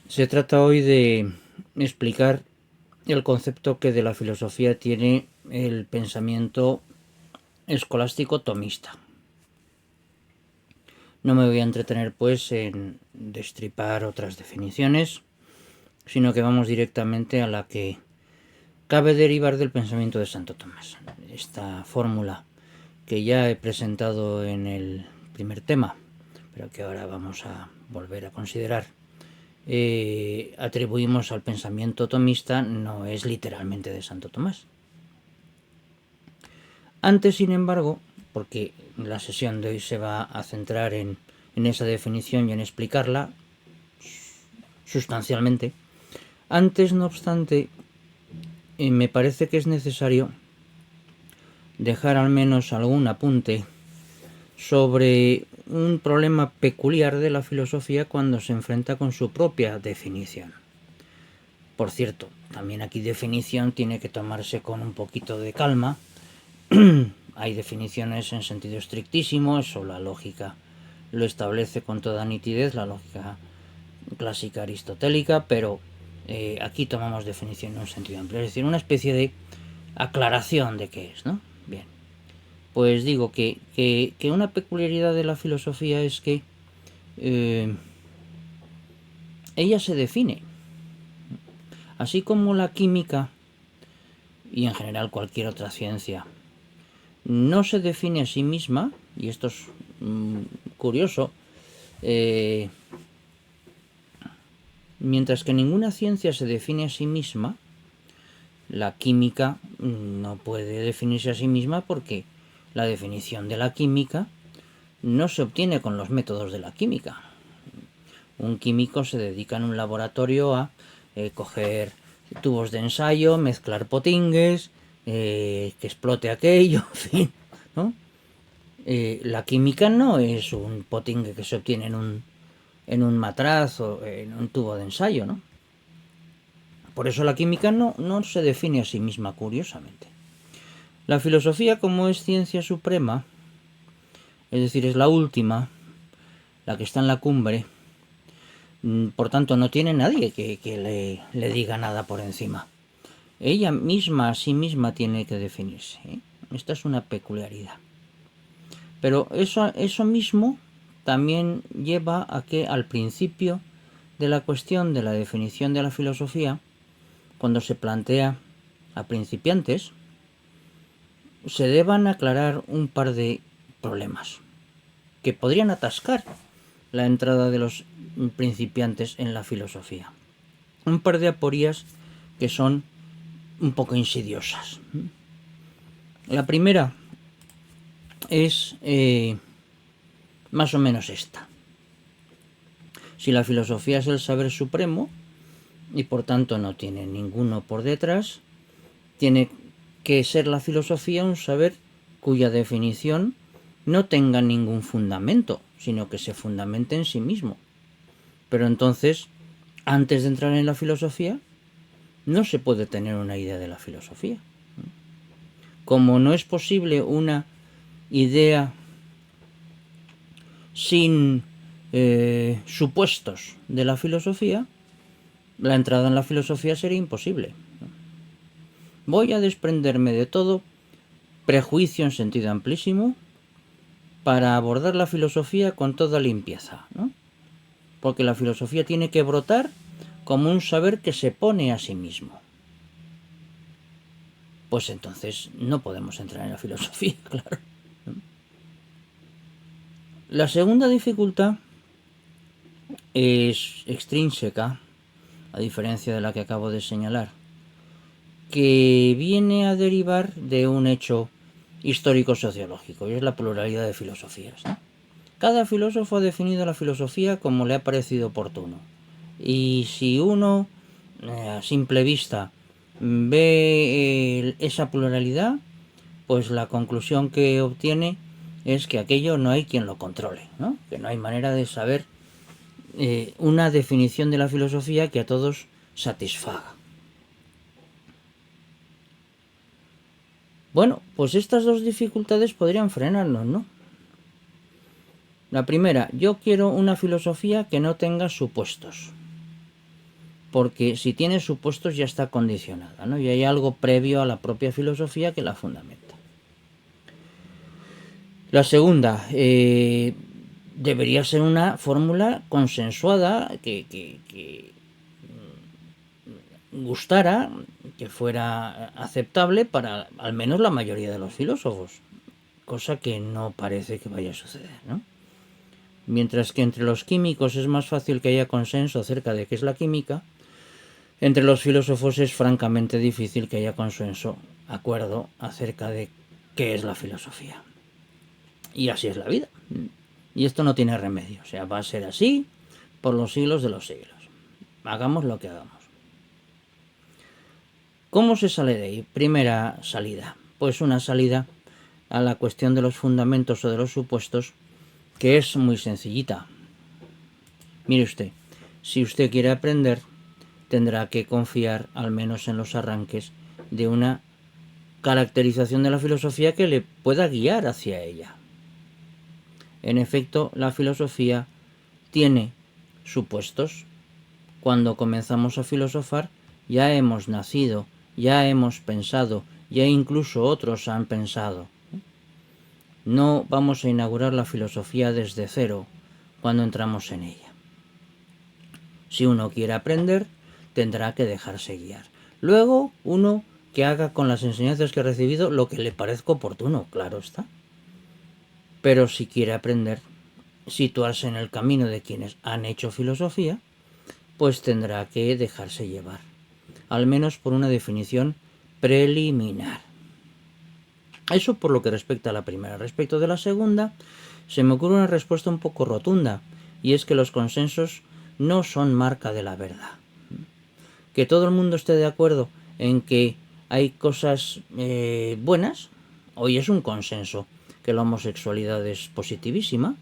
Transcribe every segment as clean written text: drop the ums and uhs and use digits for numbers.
Se trata hoy de explicar el concepto que de la filosofía tiene el pensamiento escolástico tomista. No me voy a entretener pues en destripar otras definiciones, sino que vamos directamente a la que cabe derivar del pensamiento de Santo Tomás. Esta fórmula que ya he presentado en el primer tema, pero que ahora vamos a volver a considerar, atribuimos al pensamiento tomista, no es literalmente de Santo Tomás. Antes, sin embargo, porque la sesión de hoy se va a centrar en esa definición y en explicarla sustancialmente, antes, no obstante, me parece que es necesario dejar al menos algún apunte sobre un problema peculiar de la filosofía cuando se enfrenta con su propia definición. Por cierto, también aquí definición tiene que tomarse con un poquito de calma. Hay definiciones en sentido estrictísimo, eso la lógica lo establece con toda nitidez, la lógica clásica aristotélica, pero aquí tomamos definición en un sentido amplio, es decir, una especie de aclaración de qué es, ¿no? Bien, pues digo que una peculiaridad de la filosofía es que ella se define, así como la química y en general cualquier otra ciencia no se define a sí misma, y esto es curioso, mientras que ninguna ciencia se define a sí misma, la química no puede definirse a sí misma porque la definición de la química no se obtiene con los métodos de la química. Un químico se dedica en un laboratorio a coger tubos de ensayo, mezclar potingues, que explote aquello, en fin, ¿no? La química no es un potingue que se obtiene en un matraz o en un tubo de ensayo, ¿no? Por eso la química no se define a sí misma, curiosamente. La filosofía, como es ciencia suprema, es decir, es la última, la que está en la cumbre, por tanto no tiene nadie que le diga nada por encima. Ella misma a sí misma tiene que definirse, ¿eh? Esta es una peculiaridad. Pero eso mismo también lleva a que al principio de la cuestión de la definición de la filosofía, cuando se plantea a principiantes, se deban aclarar un par de problemas que podrían atascar la entrada de los principiantes en la filosofía. Un par de aporías que son un poco insidiosas. La primera es más o menos esta. Si la filosofía es el saber supremo y por tanto no tiene ninguno por detrás, tiene que ser la filosofía un saber cuya definición no tenga ningún fundamento, sino que se fundamente en sí mismo. Pero entonces, antes de entrar en la filosofía, no se puede tener una idea de la filosofía. Como no es posible una idea sin supuestos de la filosofía, la entrada en la filosofía sería imposible. Voy a desprenderme de todo prejuicio en sentido amplísimo para abordar la filosofía con toda limpieza, ¿no? Porque la filosofía tiene que brotar como un saber que se pone a sí mismo. Pues entonces no podemos entrar en la filosofía, claro. La segunda dificultad es extrínseca, a diferencia de la que acabo de señalar, que viene a derivar de un hecho histórico-sociológico, y es la pluralidad de filosofías, ¿no? Cada filósofo ha definido la filosofía como le ha parecido oportuno. Y si uno, a simple vista, ve esa pluralidad, pues la conclusión que obtiene es que aquello no hay quien lo controle, ¿no? Que no hay manera de saber una definición de la filosofía que a todos satisfaga. Bueno, pues estas dos dificultades podrían frenarnos, ¿no? La primera, yo quiero una filosofía que no tenga supuestos. porque si tiene supuestos ya está condicionada, ¿no? Y hay algo previo a la propia filosofía que la fundamenta. La segunda, debería ser una fórmula consensuada que gustara, que fuera aceptable para al menos la mayoría de los filósofos, cosa que no parece que vaya a suceder, ¿no? Mientras que entre los químicos es más fácil que haya consenso acerca de qué es la química, entre los filósofos es francamente difícil que haya consenso, acuerdo acerca de qué es la filosofía. Y así es la vida. Y esto no tiene remedio. O sea, va a ser así por los siglos de los siglos. Hagamos lo que hagamos. ¿Cómo se sale de ahí? Primera salida. Pues una salida a la cuestión de los fundamentos o de los supuestos, que es muy sencillita. Mire usted, si usted quiere aprender, tendrá que confiar al menos en los arranques de una caracterización de la filosofía que le pueda guiar hacia ella. En efecto, la filosofía tiene supuestos. Cuando comenzamos a filosofar, ya hemos nacido, ya hemos pensado, ya incluso otros han pensado. No vamos a inaugurar la filosofía desde cero cuando entramos en ella. Si uno quiere aprender, tendrá que dejarse guiar. Luego, uno que haga con las enseñanzas que ha recibido lo que le parezca oportuno, claro está. Pero si quiere aprender, situarse en el camino de quienes han hecho filosofía, pues tendrá que dejarse llevar, al menos por una definición preliminar. Eso por lo que respecta a la primera. Respecto de la segunda, se me ocurre una respuesta un poco rotunda, y es que los consensos no son marca de la verdad. Que todo el mundo esté de acuerdo en que hay cosas buenas, hoy es un consenso que la homosexualidad es positivísima,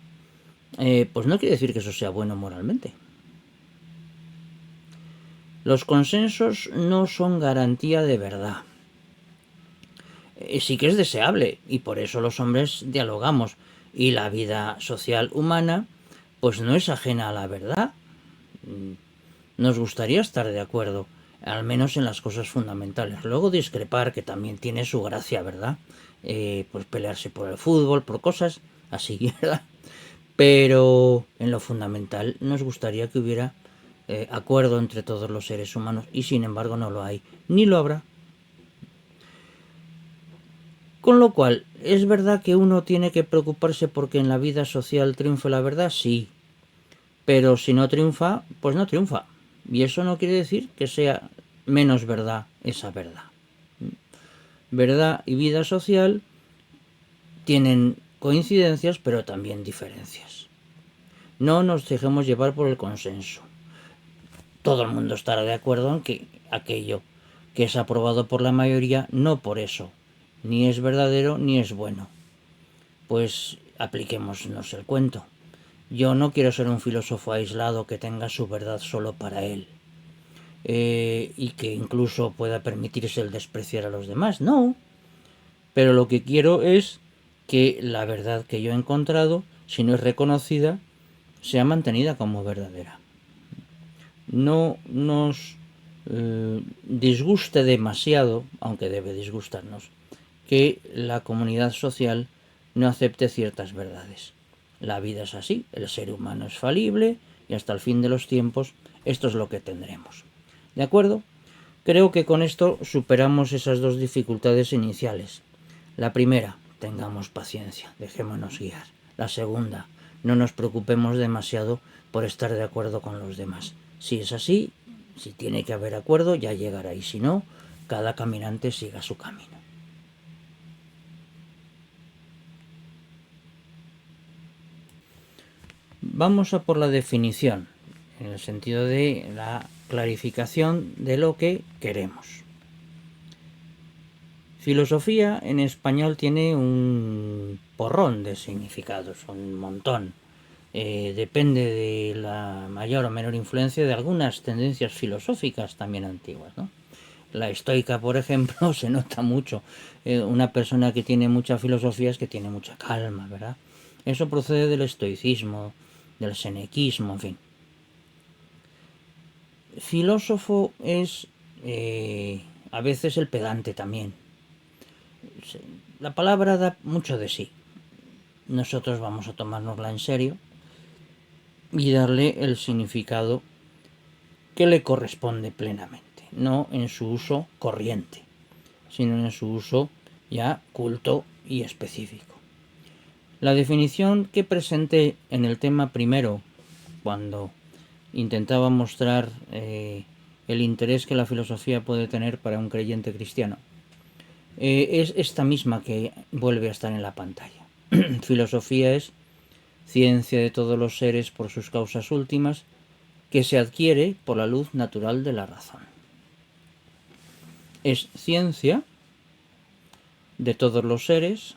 pues no quiere decir que eso sea bueno moralmente. Los consensos no son garantía de verdad. Sí que es deseable, y por eso los hombres dialogamos, y la vida social humana pues no es ajena a la verdad. Nos gustaría estar de acuerdo, al menos en las cosas fundamentales. Luego discrepar, que también tiene su gracia, ¿verdad? Pues pelearse por el fútbol, por cosas así, ¿verdad? Pero en lo fundamental nos gustaría que hubiera acuerdo entre todos los seres humanos, y sin embargo no lo hay, ni lo habrá. Con lo cual, ¿es verdad que uno tiene que preocuparse porque en la vida social triunfe la verdad? Sí. Pero si no triunfa, pues no triunfa. Y eso no quiere decir que sea menos verdad esa verdad. Verdad y vida social tienen coincidencias, pero también diferencias. No nos dejemos llevar por el consenso. Todo el mundo estará de acuerdo en que aquello que es aprobado por la mayoría, no por eso, ni es verdadero ni es bueno. Pues apliquémonos el cuento. Yo no quiero ser un filósofo aislado que tenga su verdad solo para él, y que incluso pueda permitirse el despreciar a los demás. No. Pero lo que quiero es que la verdad que yo he encontrado, si no es reconocida, sea mantenida como verdadera. No nos disguste demasiado, aunque debe disgustarnos, que la comunidad social no acepte ciertas verdades. La vida es así, el ser humano es falible y hasta el fin de los tiempos esto es lo que tendremos. ¿De acuerdo? Creo que con esto superamos esas dos dificultades iniciales. La primera, tengamos paciencia, dejémonos guiar. La segunda, no nos preocupemos demasiado por estar de acuerdo con los demás. Si es así, si tiene que haber acuerdo, ya llegará, y si no, cada caminante siga su camino. Vamos a por la definición, en el sentido de la clarificación de lo que queremos. Filosofía en español tiene un porrón de significados, un montón. Depende de la mayor o menor influencia de algunas tendencias filosóficas también antiguas, ¿no? La estoica, por ejemplo, se nota mucho. Una persona que tiene mucha filosofía es que tiene mucha calma, ¿verdad? Eso procede del estoicismo, del senequismo, en fin. filósofo es a veces el pedante también. La palabra da mucho de sí. Nosotros vamos a tomárnosla en serio y darle el significado que le corresponde plenamente, no en su uso corriente, sino en su uso ya culto y específico. La definición que presenté en el tema primero, cuando intentaba mostrar el interés que la filosofía puede tener para un creyente cristiano, es esta misma que vuelve a estar en la pantalla. Filosofía es ciencia de todos los seres por sus causas últimas, que se adquiere por la luz natural de la razón. Es ciencia de todos los seres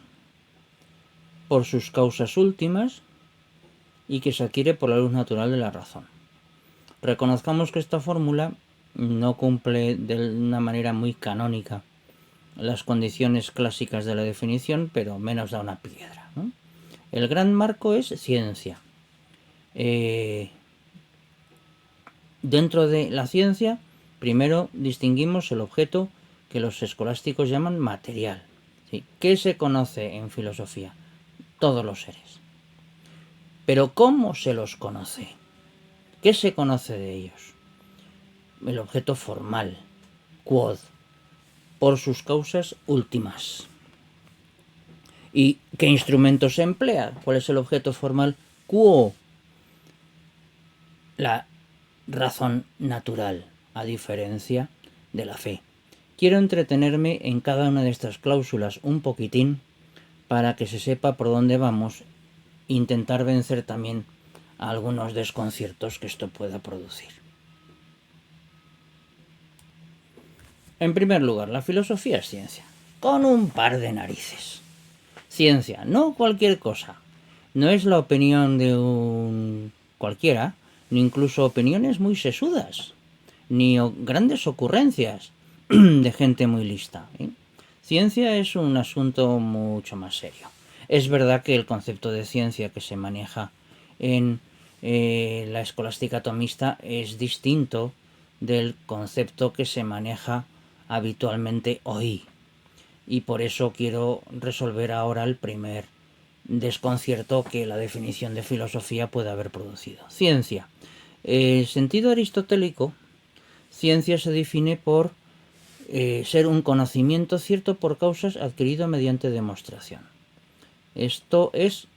por sus causas últimas y que se adquiere por la luz natural de la razón. Reconozcamos que esta fórmula no cumple de una manera muy canónica las condiciones clásicas de la definición, pero menos da una piedra, ¿no? El gran marco es ciencia. Dentro de la ciencia, primero distinguimos el objeto que los escolásticos llaman material. ¿Sí? ¿Qué se conoce en filosofía? Todos los seres. Pero ¿cómo se los conoce? ¿Qué se conoce de ellos? El objeto formal, quod, por sus causas últimas. ¿Y qué instrumento se emplea? ¿Cuál es el objeto formal? Quo, la razón natural, a diferencia de la fe. Quiero entretenerme en cada una de estas cláusulas un poquitín para que se sepa por dónde vamos, intentar vencer también a algunos desconciertos que esto pueda producir. En primer lugar, la filosofía es ciencia, con un par de narices. Ciencia, no cualquier cosa. No es la opinión de un cualquiera, ni incluso opiniones muy sesudas, ni grandes ocurrencias de gente muy lista, ¿eh? Ciencia es un asunto mucho más serio. Es verdad que el concepto de ciencia que se maneja en la escolástica tomista es distinto del concepto que se maneja habitualmente hoy. Y por eso quiero resolver ahora el primer desconcierto que la definición de filosofía puede haber producido. Ciencia. En sentido aristotélico, ciencia se define por ser un conocimiento cierto por causas adquirido mediante demostración. Esto es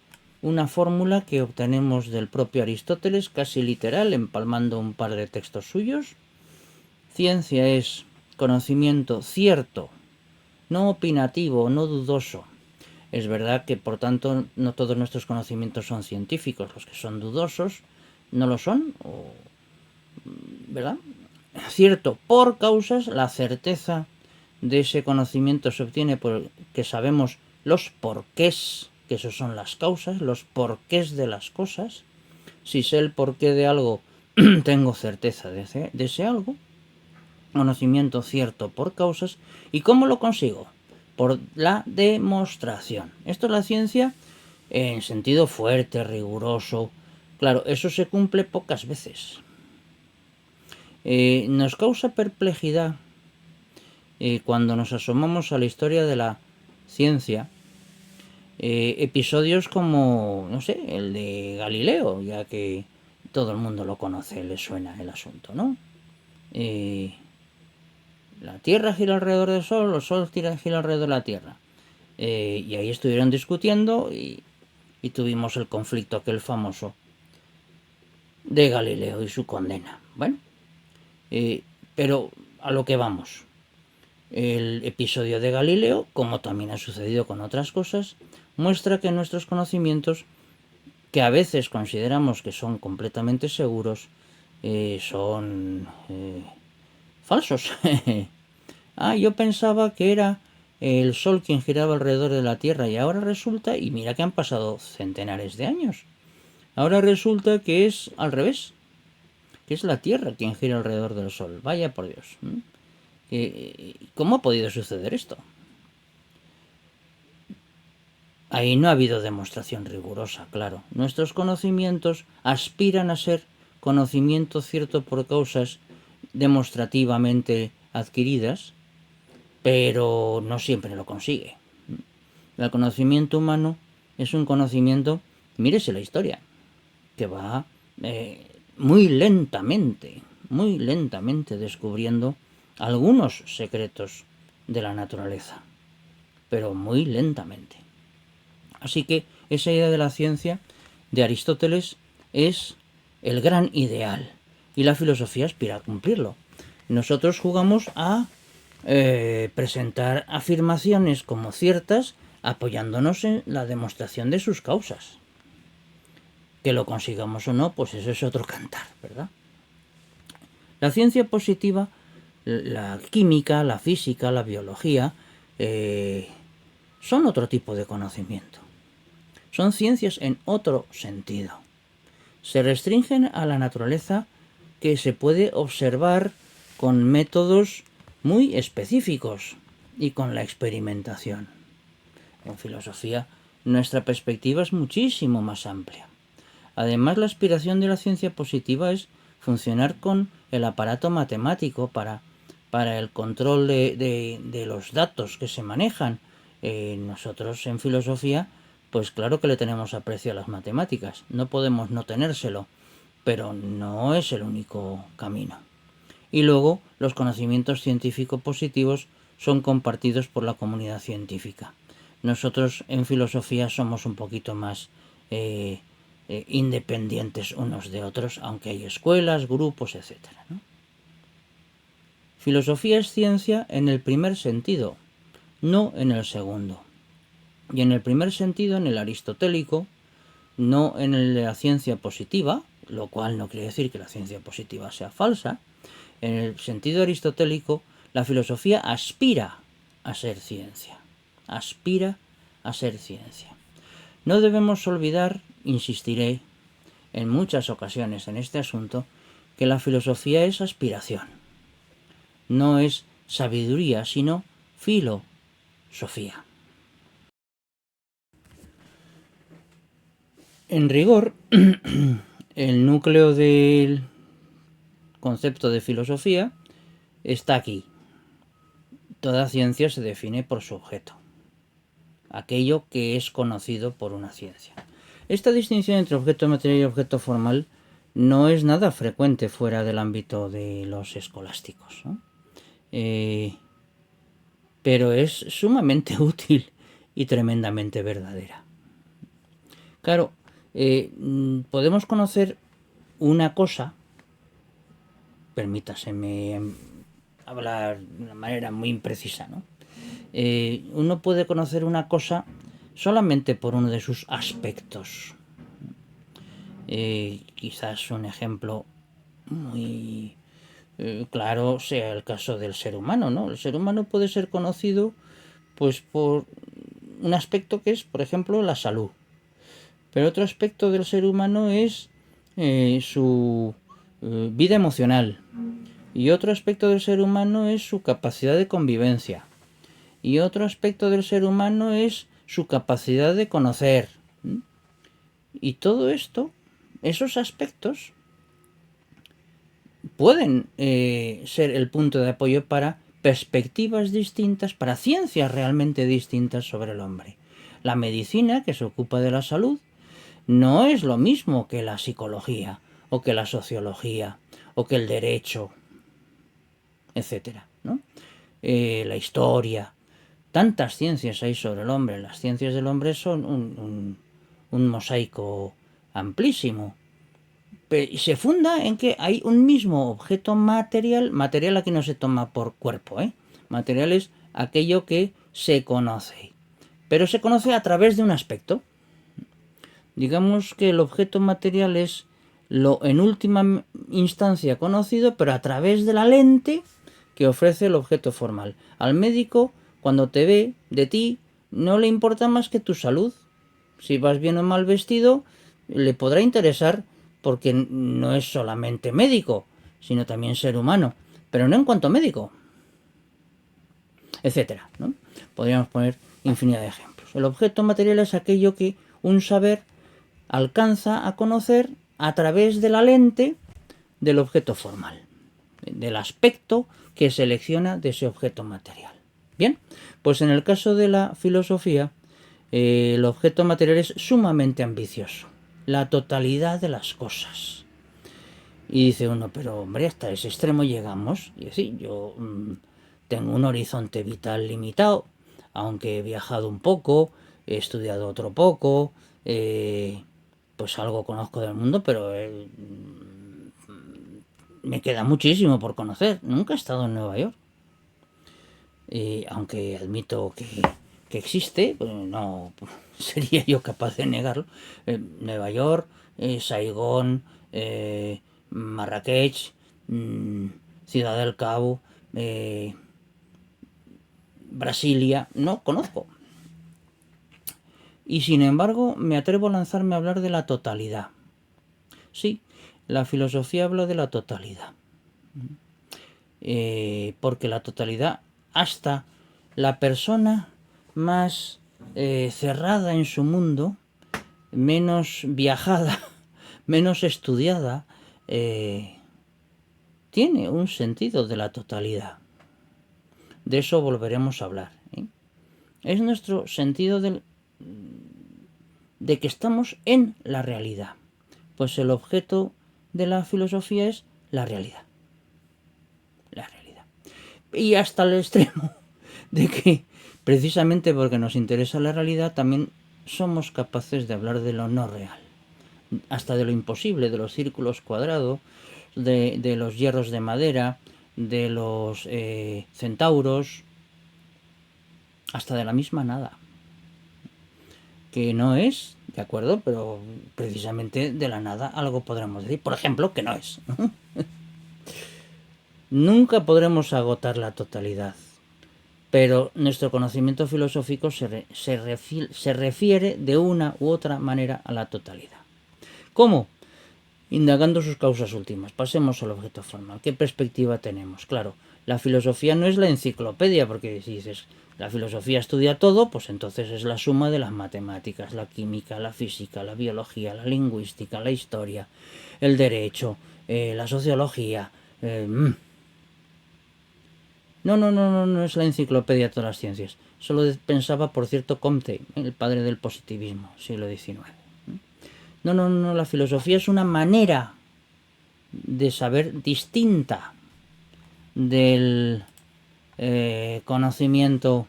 una fórmula que obtenemos del propio Aristóteles, casi literal, empalmando un par de textos suyos. Ciencia es conocimiento cierto, no opinativo, no dudoso. Es verdad que, por tanto, no todos nuestros conocimientos son científicos. Los que son dudosos no lo son, ¿verdad? Cierto, por causas, la certeza de ese conocimiento se obtiene porque sabemos los porqués, que esos son las causas, los porqués de las cosas. Si sé el porqué de algo, tengo certeza de ese algo. Conocimiento cierto por causas. ¿Y cómo lo consigo? Por la demostración. Esto es la ciencia en sentido fuerte, riguroso. Claro, eso se cumple pocas veces. Nos causa perplejidad cuando nos asomamos a la historia de la ciencia, episodios como, no sé, el de Galileo, ya que todo el mundo lo conoce, le suena el asunto, ¿no? La Tierra gira alrededor del Sol, el Sol gira alrededor de la Tierra. Y ahí estuvieron discutiendo y tuvimos el conflicto aquel famoso de Galileo y su condena. Bueno, pero a lo que vamos. El episodio de Galileo, como también ha sucedido con otras cosas, muestra que nuestros conocimientos, que a veces consideramos que son completamente seguros, son falsos. Yo pensaba que era el Sol quien giraba alrededor de la Tierra y ahora resulta, y mira que han pasado centenares de años, ahora resulta que es al revés, que es la Tierra quien gira alrededor del Sol. Vaya por Dios. ¿Cómo ha podido suceder esto? Ahí no ha habido demostración rigurosa, claro. Nuestros conocimientos aspiran a ser conocimiento cierto por causas demostrativamente adquiridas, pero no siempre lo consigue. El conocimiento humano es un conocimiento, mírese la historia, que va muy lentamente descubriendo algunos secretos de la naturaleza, pero muy lentamente. Así que esa idea de la ciencia de Aristóteles es el gran ideal y la filosofía aspira a cumplirlo. Nosotros jugamos a presentar afirmaciones como ciertas apoyándonos en la demostración de sus causas. Que lo consigamos o no, pues eso es otro cantar, ¿verdad? La ciencia positiva, la química, la física, la biología, son otro tipo de conocimiento. Son ciencias en otro sentido. Se restringen a la naturaleza que se puede observar con métodos muy específicos y con la experimentación. En filosofía, nuestra perspectiva es muchísimo más amplia. Además, la aspiración de la ciencia positiva es funcionar con el aparato matemático para el control de los datos que se manejan. Nosotros en filosofía, pues claro que le tenemos aprecio a las matemáticas, no podemos no tenérselo, pero no es el único camino. Y luego, los conocimientos científicos positivos son compartidos por la comunidad científica. Nosotros en filosofía somos un poquito más independientes unos de otros, aunque hay escuelas, grupos, etc., ¿no? Filosofía es ciencia en el primer sentido, no en el segundo. Y en el primer sentido, en el aristotélico, no en el de la ciencia positiva, lo cual no quiere decir que la ciencia positiva sea falsa. En el sentido aristotélico, la filosofía aspira a ser ciencia. Aspira a ser ciencia. No debemos olvidar, insistiré en muchas ocasiones en este asunto, que la filosofía es aspiración. No es sabiduría, sino filosofía. En rigor, el núcleo del concepto de filosofía está aquí. Toda ciencia se define por su objeto, aquello que es conocido por una ciencia. Esta distinción entre objeto material y objeto formal no es nada frecuente fuera del ámbito de los escolásticos, ¿no? Pero es sumamente útil y tremendamente verdadera. Claro, podemos conocer una cosa, permítaseme hablar de una manera muy imprecisa, ¿no? Uno puede conocer una cosa solamente por uno de sus aspectos. Quizás un ejemplo muy claro sea el caso del ser humano, ¿no? El ser humano puede ser conocido pues por un aspecto que es, por ejemplo, la salud. Pero otro aspecto del ser humano es su vida emocional. Y otro aspecto del ser humano es su capacidad de convivencia. Y otro aspecto del ser humano es su capacidad de conocer. Y todo esto, esos aspectos, pueden ser el punto de apoyo para perspectivas distintas, para ciencias realmente distintas sobre el hombre. La medicina, que se ocupa de la salud, no es lo mismo que la psicología, o que la sociología, o que el derecho, etcétera, ¿no? La historia. Tantas ciencias hay sobre el hombre. Las ciencias del hombre son un mosaico amplísimo. Y se funda en que hay un mismo objeto material. Material aquí no se toma por cuerpo, Material es aquello que se conoce. Pero se conoce a través de un aspecto. Digamos que el objeto material es lo en última instancia conocido, pero a través de la lente que ofrece el objeto formal. Al médico, cuando te ve de ti, no le importa más que tu salud. Si vas bien o mal vestido, le podrá interesar porque no es solamente médico, sino también ser humano, pero no en cuanto médico, etcétera, ¿no? Podríamos poner infinidad de ejemplos. El objeto material es aquello que un saber alcanza a conocer a través de la lente del objeto formal. del aspecto que selecciona de ese objeto material. Bien, pues en el caso de la filosofía, el objeto material es sumamente ambicioso, la totalidad de las cosas. Y dice uno, pero hombre, hasta ese extremo llegamos. Y decir, yo tengo un horizonte vital limitado, aunque he viajado un poco, he estudiado otro poco, pues algo conozco del mundo, pero me queda muchísimo por conocer. Nunca he estado en Nueva York. Aunque admito que existe, pues no sería yo capaz de negarlo. Nueva York, Saigón, Marrakech, Ciudad del Cabo, Brasilia, no conozco. Y sin embargo me atrevo a lanzarme a hablar de la totalidad. Sí, la filosofía habla de la totalidad. Porque la totalidad, hasta la persona más cerrada en su mundo, menos viajada, menos estudiada, tiene un sentido de la totalidad. De eso volveremos a hablar. Es nuestro sentido de que estamos en la realidad. Pues el objeto de la filosofía es la realidad. La realidad. Y hasta el extremo de que, precisamente porque nos interesa la realidad, también somos capaces de hablar de lo no real. Hasta de lo imposible, de los círculos cuadrados, de los hierros de madera, de los centauros, hasta de la misma nada. Que no es, de acuerdo, pero precisamente de la nada algo podremos decir. Por ejemplo, que no es. Nunca podremos agotar la totalidad, pero nuestro conocimiento filosófico se refiere de una u otra manera a la totalidad. ¿Cómo? Indagando sus causas últimas. Pasemos al objeto formal. ¿Qué perspectiva tenemos? Claro, la filosofía no es la enciclopedia, porque si dices la filosofía estudia todo, pues entonces es la suma de las matemáticas, la química, la física, la biología, la lingüística, la historia, el derecho, la sociología. No es la enciclopedia de todas las ciencias. Solo pensaba, por cierto, Comte, el padre del positivismo, siglo XIX. No, la filosofía es una manera de saber distinta del conocimiento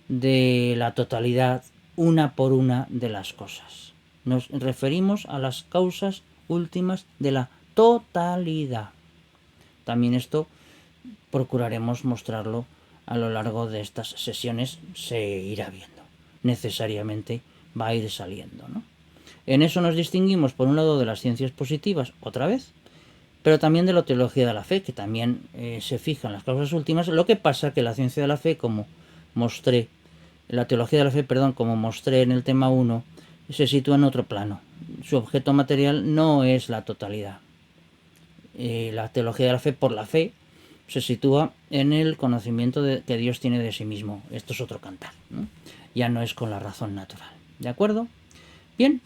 de la totalidad una por una de las cosas. Nos referimos a las causas últimas de la totalidad. También esto procuraremos mostrarlo a lo largo de estas sesiones, se irá viendo. Necesariamente va a ir saliendo, ¿no? En eso nos distinguimos, por un lado, de las ciencias positivas, otra vez, pero también de la teología de la fe, que también se fija en las causas últimas. Lo que pasa que la ciencia de la fe, como mostré, la teología de la fe, perdón, como mostré en el tema 1, se sitúa en otro plano. Su objeto material no es la totalidad. La teología de la fe, por la fe, se sitúa en el conocimiento que Dios tiene de sí mismo. Esto es otro cantar, ¿no? Ya no es con la razón natural. ¿De acuerdo? Bien.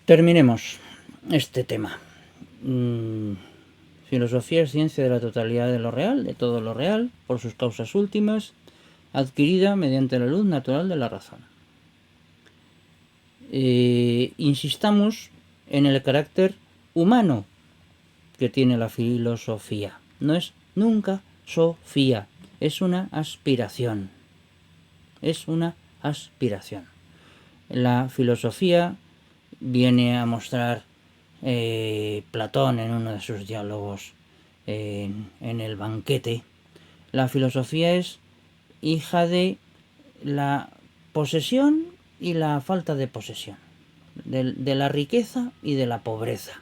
Terminemos este tema. Filosofía es ciencia de la totalidad de lo real, de todo lo real, por sus causas últimas, adquirida mediante la luz natural de la razón. Insistamos en el carácter humano que tiene la filosofía. No es nunca Sofía, es una aspiración. Es una aspiración. La filosofía viene a mostrar Platón en uno de sus diálogos en el banquete. La filosofía es hija de la posesión y la falta de posesión, de la riqueza y de la pobreza.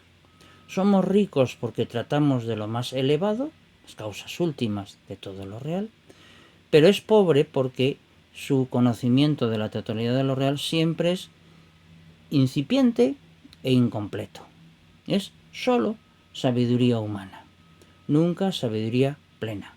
Somos ricos porque tratamos de lo más elevado, las causas últimas de todo lo real, pero es pobre porque su conocimiento de la totalidad de lo real siempre es incipiente e incompleto. Es solo sabiduría humana, nunca sabiduría plena.